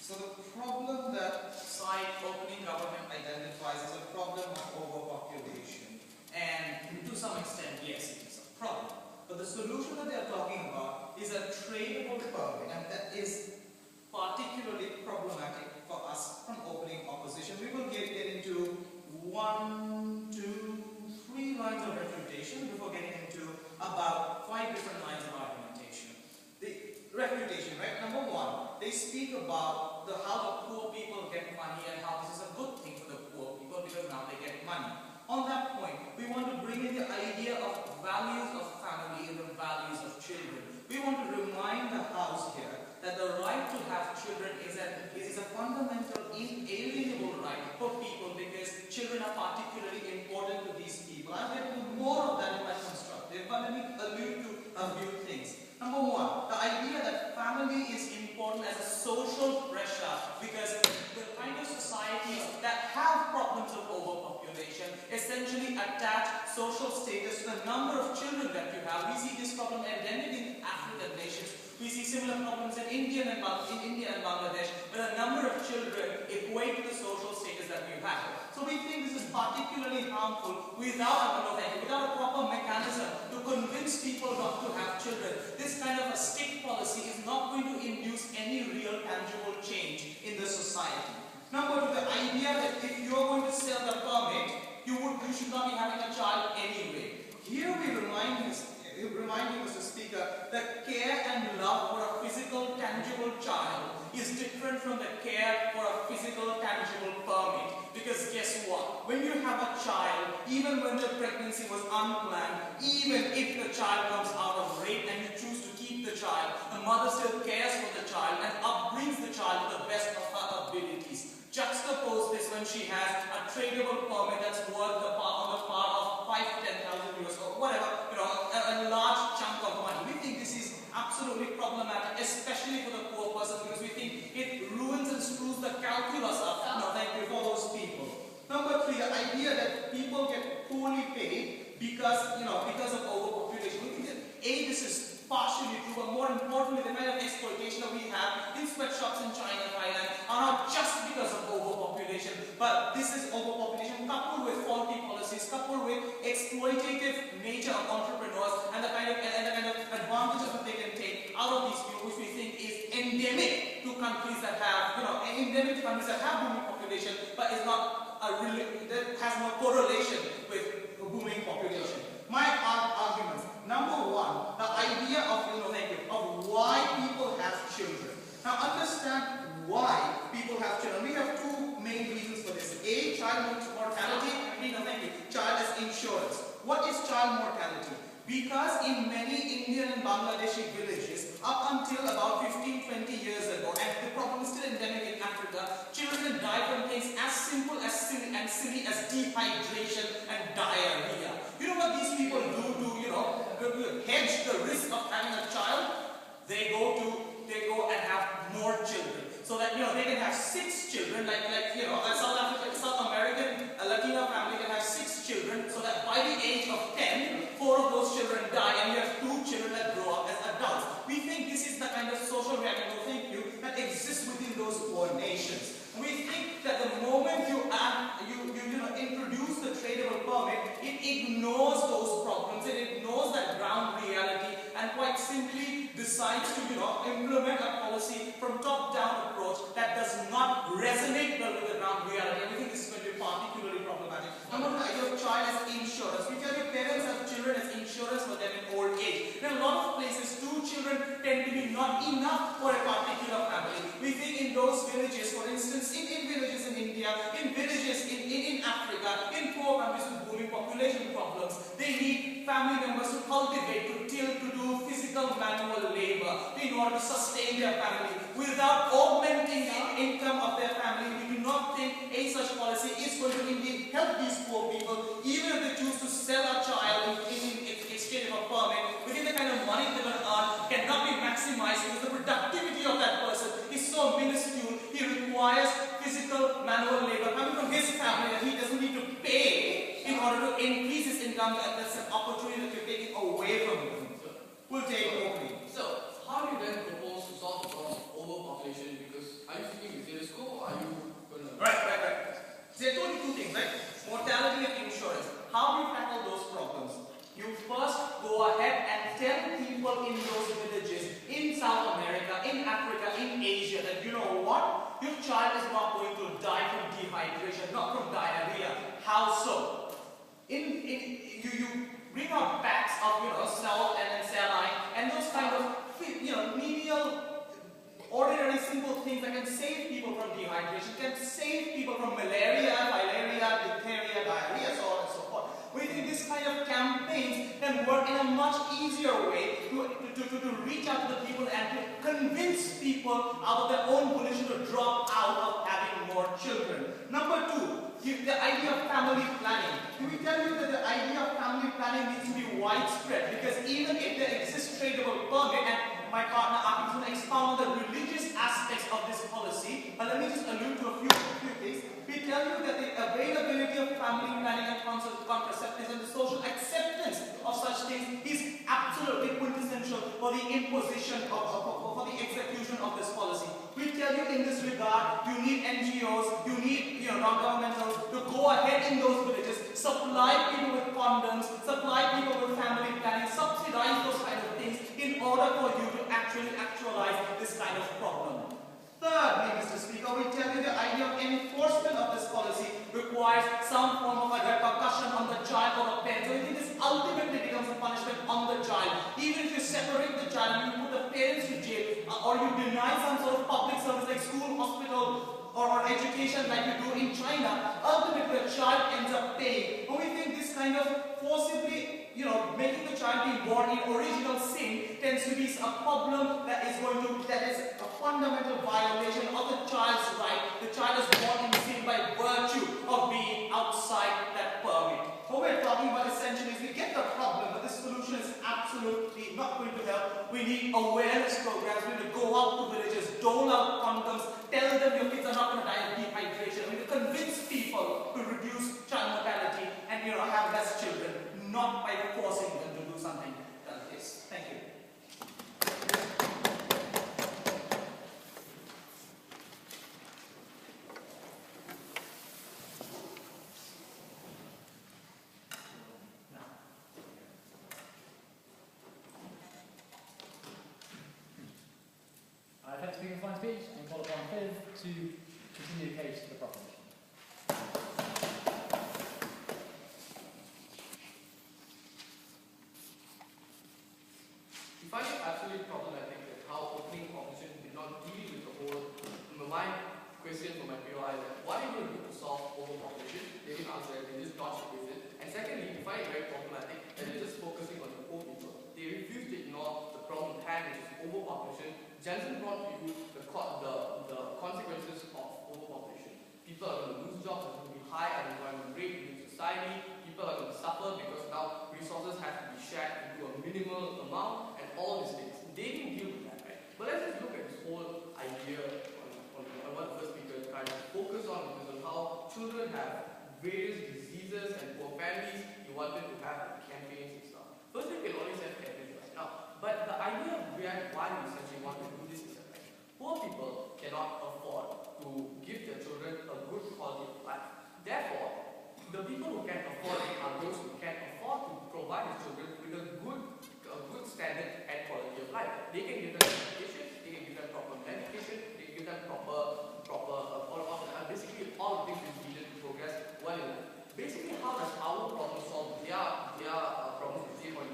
So the problem that site opening government identifies is a problem of overpopulation. And to some extent, yes, it is a problem. But the solution that they are talking about is a tradable permit, and that is particularly problematic for us from opening opposition. We will get into 1, 2, 3 lines of refutation before getting into about 5 different lines of argumentation. The refutation, right? Number 1, they speak about how the poor people get money and how this is a good thing for the poor people because now they get money. On that point, we want to bring in the idea of values of family and the values of children. We want to remind the House here that the right to have children is a fundamental, inalienable right for people because children are particularly important to these people. I'll get into more of that in my constructive, but let me allude to a few things. Number 1, the idea that family is important as a social pressure because the kind of societies that have problems of overpopulation essentially attach social status to the number of children that you have. We see this problem endemic in African nations. We see similar problems in India and Bangladesh, where the number of children equate to the social status that you have. So we think this is particularly harmful without a proper mechanism to convince people not to have children. This kind of a stick policy is not going to induce any real tangible change in the society. Number 2, the idea that if you are going to sell the permit, you should not be having a child anyway. Here we remind you, Mr. Speaker, that care and love for a physical, tangible child is different from the care for a physical, tangible permit. Because guess what? When you have a child, even when the pregnancy was unplanned, even if the child comes out of rape and you choose to keep the child, the mother still cares for the child and upbrings the child to the best of her abilities. Juxtapose this when she has a tradable permit that's worth on the par of 5 to 10,000 euros or whatever, a large chunk of money. We think this is absolutely problematic, especially for the poor person, because we think it ruins and screws the calculus up for those people. Number 3, the idea that people get poorly paid because of overpopulation. We think that this is partially true, but more importantly, the kind of exploitation that we have in sweatshops in China and Thailand are not just because of overpopulation, but this is overpopulation coupled with faulty policies, coupled with exploitative nature of entrepreneurs and the kind of advantages that they can take out of these people, which we think is endemic to countries that have, booming population, but is not that has no correlation with booming population. My arguments. Number 1, the idea of why people have children. Now understand why people have children. We have 2 main reasons for this. A, child mortality. Child as insurance. What is child mortality? Because in many Indian and Bangladeshi villages, up until about 15-20 years ago, and the problem is still endemic in Africa, children die from things as simple as silly as dehydration and diarrhea. You know what these people do to hedge the risk of having a child? They go and have more children. So that they can have 6 children, like a South American, a Latino family can have 6 children, so that by the age of 10, 4 of those children die, and you have 2 children that grow up as adults. We think this is the kind of social reaction that exists within those poor nations. We think that the moment you introduce the tradable permit, it ignores those problems, it ignores that ground reality, and quite simply decides to implement a policy from top-down approach that does not resonate well with the ground reality. And we think this is going to be particularly problematic. Number 2, the idea of child as insurance. We tell you parents have children as insurance for them in old age. In a lot of places, 2 children tend to be not enough for a particular family. We think in those villages, for instance, in villages in India, in villages in Africa, in poor countries with booming population problems, they need family members to cultivate, to till, to do physical manual labor in order to sustain their family. Without augmenting the income of their family, we do not think a such policy is going to indeed help these poor people, even if they choose to sell a child in exchange of a permit. We think the kind of money they will earn cannot be maximized because the productivity of that person is so minuscule. He requires physical manual labor coming from his family that he doesn't need to pay in order to increase his income. That's an opportunity that you're taking away from him. We'll take opening. So, how do you then propose to solve the problem of overpopulation? Because are you thinking or are you gonna... Right. So there are only two things, right? Mortality and insurance. How do you tackle those problems? You first go ahead and tell people in those villages, in South America, in Africa, in Asia, that you know what? Your child is not going to die from dehydration, not from diarrhea. How so? You bring out packs of salt and saline and those kind of menial, ordinary, simple things that can save people from dehydration, can save people from malaria, filaria, diphtheria, diarrhea, so on and so forth. We think this kind of campaigns can work in a much easier way to reach out to the people and to convince people out of their own volition to drop out of having more children. Number two, the idea of family planning. Can we tell you that the idea of family planning needs to be widespread? Because even if there exists tradable permit, and my partner Aki is going to expound on the religious aspects of this policy, but let me just allude to a few things. We tell you that the availability of family planning and contraceptives and the social acceptance of such things is absolutely quintessential for the imposition for the execution of this policy. We tell you in this regard, you need NGOs, you need non-governmental to go ahead in those villages, supply people with condoms, supply people with family planning, subsidize those kind of things in order for you to actualize this kind of problem. Thirdly, Mr. Speaker, we tell you the idea of enforcement of this policy requires some form of a repercussion on the child or the parent. So we think this ultimately becomes a punishment on the child. Even if you separate the child and you put the parents to jail, or you deny some sort of public service like school, hospital, or education like you do in China, ultimately the child ends up paying. And we think this kind of forcibly, making the child be born in original sin tends to be a problem that is a fundamental violation of the child's right. The child is born in sin by virtue of being outside that permit. What we're talking about essentially is we get the problem, but the solution is absolutely not going to help. We need awareness programs. We need to go out to villages, dole out condoms, tell them your kids are not going to die of dehydration. We need to convince people to reduce child mortality and have less children, not by forcing them to do something like this. Thank you. Thanks for being a fine speech and call upon Viv to continue the case to the proposition. We find it absolutely problematic that how opening opposition did not deal with the whole. My question for my POI is that what are you going to do to solve overpopulation? They didn't answer it, they just dodged with it. And secondly, we find it very problematic that they're just focusing on the poor people. They refuse to ignore the problem at hand, which is overpopulation. Jensen brought to you the consequences of overpopulation. People are going to lose jobs, there's going to be high unemployment rate in society, people are going to suffer because now resources have to be shared into a minimal amount and all these things. They didn't deal with that, right? But let's just look at this whole idea on what the first speaker tried to focus on, because of how children have various diseases and poor families. You wanted to have campaigns and stuff. First, we can always have campaigns right now. But the idea behind why we essentially want to do this is that poor people cannot afford to give their children a good quality of life. Therefore, the people who can afford it are those who can afford to provide their children with a good standard and quality of life. They can give them education, they can give them proper medication, they can give them basically all the things which needed to progress well in life. Basically, how does our problem solve their problems with 0.1%?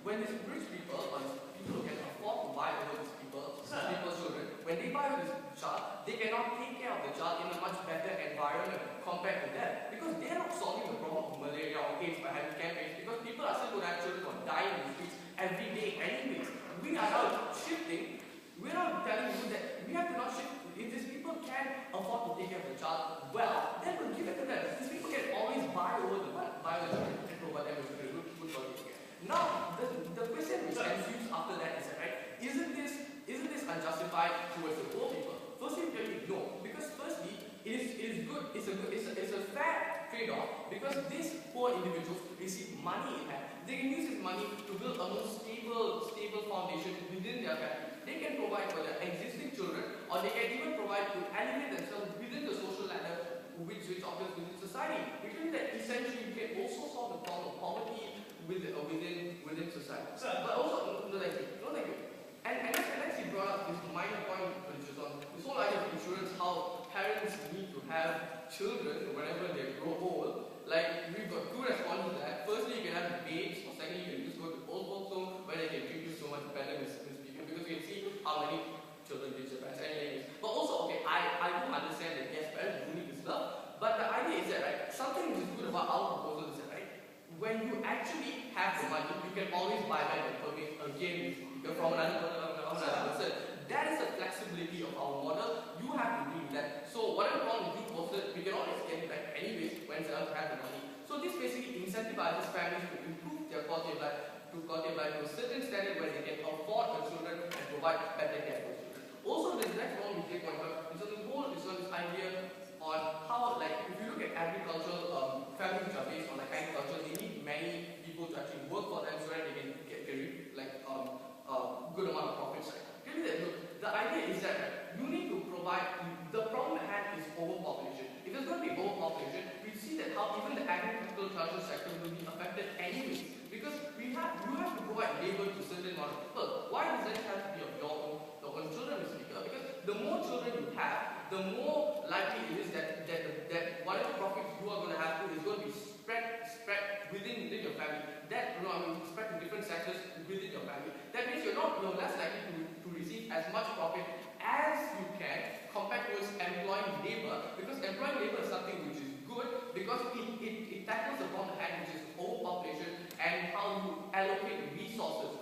When these rich people, or people who can afford to buy over these people's children, when they buy over this child, they cannot take care of the child in a much better environment compared to them. Because they are not solving the problem of malaria or AIDS by having campaigns, because people are still going to have children who are dying in the streets every day anyways. We are now shifting. We are not telling you that we have to not shift. If these people can afford to take care of the child well, then we'll give it to them. These people can always buy over the children and provide them with good quality care. Now, the question which ensues after that is that, right, isn't this unjustified towards the poor people? Firstly, no, because firstly, it is good. It's a fair trade-off, because these poor individuals receive money in hand. They can use this money to build a more stable foundation within their family. They can provide for their existing children, or they can even provide provide to elevate themselves within the social ladder which occurs within society. Which means that essentially you can also solve the problem of poverty within society. But also, no thank you. And as you brought up this minor point, which is on this whole idea of insurance, how parents need to have children whenever they grow old. Like, we've got two responses to that. Firstly, you can have babes, or secondly, you can just go to old folks home where they can treat you so much better with speaking, because you can see how many children reach their parents. Anyways, but also, okay, I do understand that yes, parents do need this love, but the idea is that, right, something which is good about our proposal is that, right, when you actually have the money, you can always buy back the permit again from another person. That is the flexibility of our model. You have to deal with that. So whatever problem you posted, we can always get it back anyways when they have the money. So this basically incentivizes families to improve their quality of life to a certain standard where they can afford their children and provide better care for children. Also, the next one we take point out is on this idea on how, like, if you look at agricultural families which are based on like agriculture, they need many people to actually work for them so that they can get like good amount of profits. Right? Look, the idea is that you need to provide. The problem at hand is overpopulation. If there's going to be overpopulation, we see that how even the agricultural sector will be affected anyways, because you have to provide labor to a certain amount of people. Why does that have to be of your own children, Mr. Speaker? Because the more children you have, the more likely it is that whatever profits you are going to have is going to be spread within your family. Spread to different sectors within your family. That means you're less likely to receive as much profit as you can compared to employing labor, because employing labor is something which is good because it tackles the problem at hand, which is overpopulation and how you allocate resources